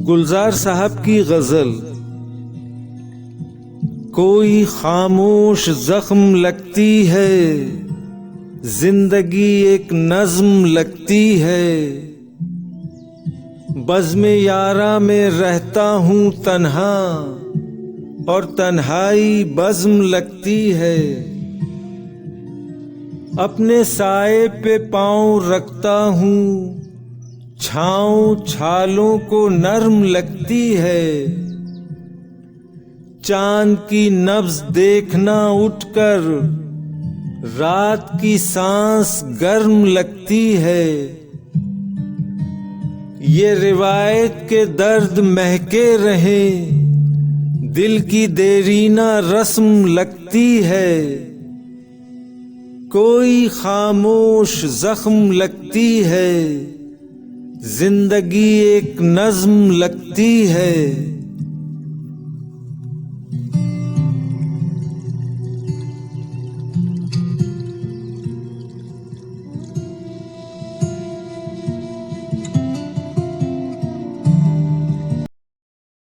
गुलजार साहब की गजल। कोई खामोश जख्म लगती है, जिंदगी एक नज्म लगती है। बज़्म यारा में रहता हूँ तन्हा, और तन्हाई बज़्म लगती है। अपने साए पे पाँव रखता हूँ, छाँव छालों को नर्म लगती है। चांद की नब्ज देखना उठकर, रात की सांस गर्म लगती है। ये रिवायत के दर्द महके रहे, दिल की देरीना रस्म लगती है। कोई खामोश जख्म लगती है, जिंदगी एक नज्म लगती है।